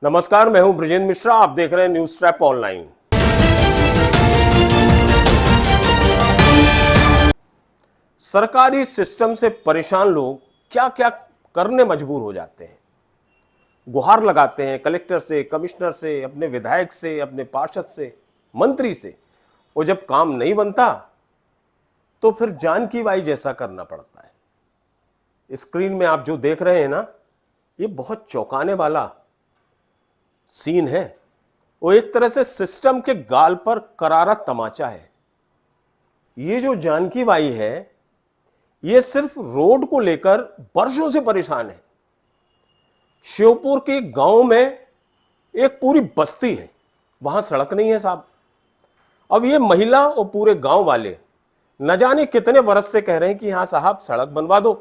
नमस्कार, मैं हूं ब्रजेंद्र मिश्रा। आप देख रहे हैं न्यूज ट्रैप ऑनलाइन। सरकारी सिस्टम से परेशान लोग क्या क्या करने मजबूर हो जाते हैं। गुहार लगाते हैं कलेक्टर से, कमिश्नर से, अपने विधायक से, अपने पार्षद से, मंत्री से, और जब काम नहीं बनता तो फिर जान की बाई जैसा करना पड़ता है। स्क्रीन में आप जो देख रहे हैं ना, ये बहुत चौंकाने वाला सीन है। वो एक तरह से सिस्टम के गाल पर करारा तमाचा है। ये जो जानकी बाई है, ये सिर्फ रोड को लेकर वर्षों से परेशान है। श्योपुर के गांव में एक पूरी बस्ती है, वहां सड़क नहीं है साहब। अब ये महिला और पूरे गांव वाले न जाने कितने वर्ष से कह रहे हैं कि यहां साहब सड़क बनवा दो,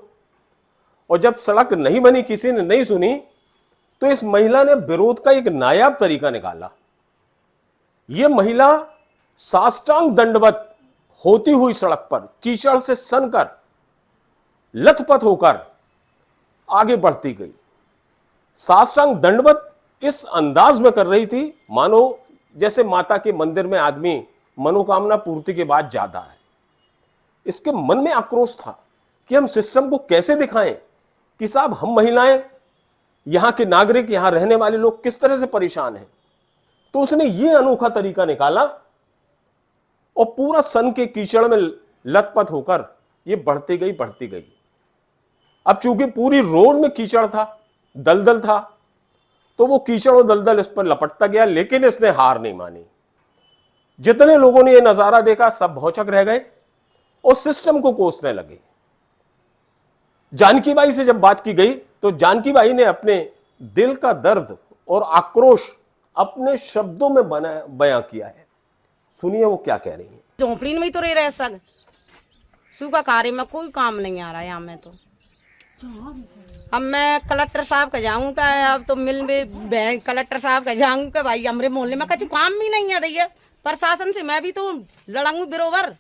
और जब सड़क नहीं बनी, किसी ने नहीं सुनी, तो इस महिला ने विरोध का एक नायाब तरीका निकाला। यह महिला साष्टांग दंडवत होती हुई सड़क पर कीचड़ से सनकर लथपथ होकर आगे बढ़ती गई। साष्टांग दंडवत इस अंदाज में कर रही थी मानो जैसे माता के मंदिर में आदमी मनोकामना पूर्ति के बाद जाता है। इसके मन में आक्रोश था कि हम सिस्टम को कैसे दिखाएं कि साहब हम महिलाएं, यहां के नागरिक, यहां रहने वाले लोग किस तरह से परेशान हैं। तो उसने यह अनोखा तरीका निकाला और पूरा सन के कीचड़ में लथपथ होकर यह बढ़ती गई। अब चूंकि पूरी रोड में कीचड़ था, दलदल था, तो वो कीचड़ और दलदल इस पर लपटता गया, लेकिन इसने हार नहीं मानी। जितने लोगों ने यह नजारा देखा सब भौचक रह गए और सिस्टम को कोसने लगे। जानकी बाई से जब बात की गई तो जानकी बाई ने अपने दिल का दर्द और आक्रोश अपने शब्दों में बयां किया है। सुनिए वो क्या कह रही है। झोपड़ी में ही तो रह सब सूखा कार्य में कोई काम नहीं आ रहा है यहाँ में। तो अब मैं कलेक्टर साहब का जाऊंगा, अब तो मिल में कलेक्टर साहब का जाऊंगा, भाई हमारे मोहल्ले में कुछ काम भी नहीं है। दैया प्रशासन से मैं भी तो लड़ाऊंगी बरोबर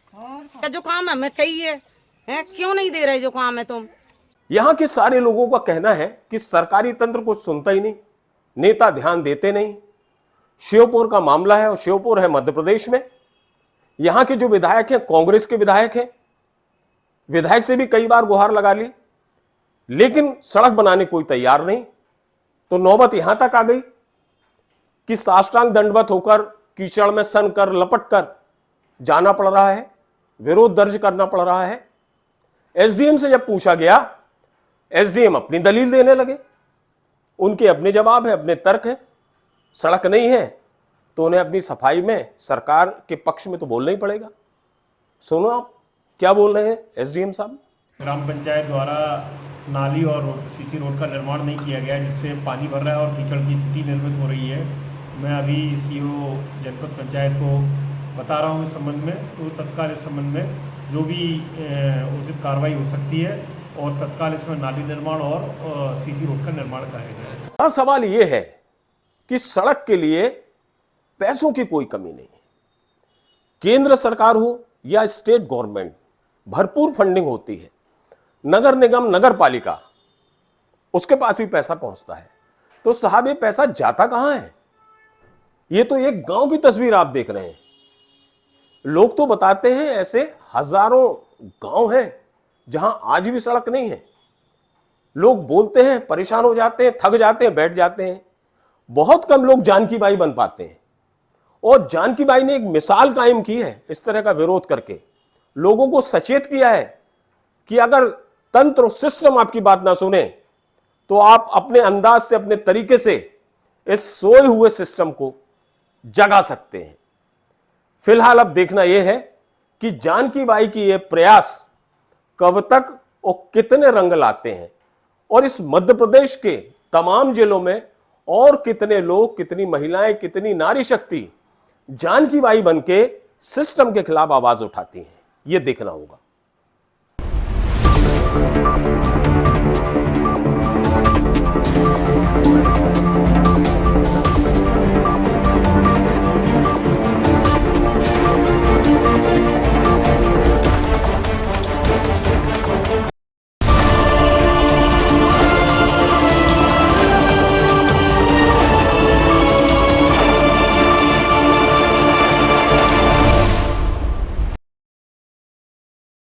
का जो काम हमें चाहिए है, क्यों नहीं दे रहे जो काम है। तुम यहां के सारे लोगों का कहना है कि सरकारी तंत्र कुछ सुनता ही नहीं, नेता ध्यान देते नहीं। श्योपुर का मामला है और श्योपुर है मध्य प्रदेश में। यहां के जो विधायक हैं कांग्रेस के विधायक हैं, विधायक से भी कई बार गुहार लगा ली, लेकिन सड़क बनाने कोई तैयार नहीं। तो नौबत यहां तक आ गई कि साष्टांग दंडवत होकर कीचड़ में सन कर लपट कर जाना पड़ रहा है, विरोध दर्ज करना पड़ रहा है। एसडीएम से जब पूछा गया, एसडीएम अपनी दलील देने लगे। उनके अपने जवाब है, अपने तर्क है। सड़क नहीं है तो उन्हें अपनी सफाई में सरकार के पक्ष में तो बोलना ही पड़ेगा। सुनो आप क्या बोल रहे हैं एसडीएम साहब। ग्राम पंचायत द्वारा नाली और सीसी रोड का निर्माण नहीं किया गया, जिससे पानी भर रहा है और कीचड़ की स्थिति निर्मित हो रही है। मैं अभी सीओ जनपद पंचायत को बता रहा हूँ इस संबंध में, तो तत्काल इस संबंध में जो भी उचित कार्रवाई हो सकती है और तत्काल इसमें नाली निर्माण और सीसी रोड का निर्माण कराया जाए। बड़ा सवाल यह है कि सड़क के लिए पैसों की कोई कमी नहीं है। केंद्र सरकार हो या स्टेट गवर्नमेंट, भरपूर फंडिंग होती है। नगर निगम, नगर पालिका, उसके पास भी पैसा पहुंचता है। तो साहब ये पैसा जाता कहां है? ये तो एक गांव की तस्वीर आप देख रहे हैं। लोग तो बताते हैं ऐसे हजारों गांव हैं जहां आज भी सड़क नहीं है। लोग बोलते हैं, परेशान हो जाते हैं, थक जाते हैं, बैठ जाते हैं। बहुत कम लोग जानकी बाई बन पाते हैं। और जानकी बाई ने एक मिसाल कायम की है इस तरह का विरोध करके। लोगों को सचेत किया है कि अगर तंत्र और सिस्टम आपकी बात ना सुने तो आप अपने अंदाज से, अपने तरीके से इस सोए हुए सिस्टम को जगा सकते हैं। फिलहाल अब देखना यह है कि जानकी बाई की यह प्रयास कब तक और कितने रंग लाते हैं, और इस मध्य प्रदेश के तमाम जिलों में और कितने लोग, कितनी महिलाएं, कितनी नारी शक्ति जानकी बाई बनके सिस्टम के खिलाफ आवाज उठाती हैं। यह देखना होगा।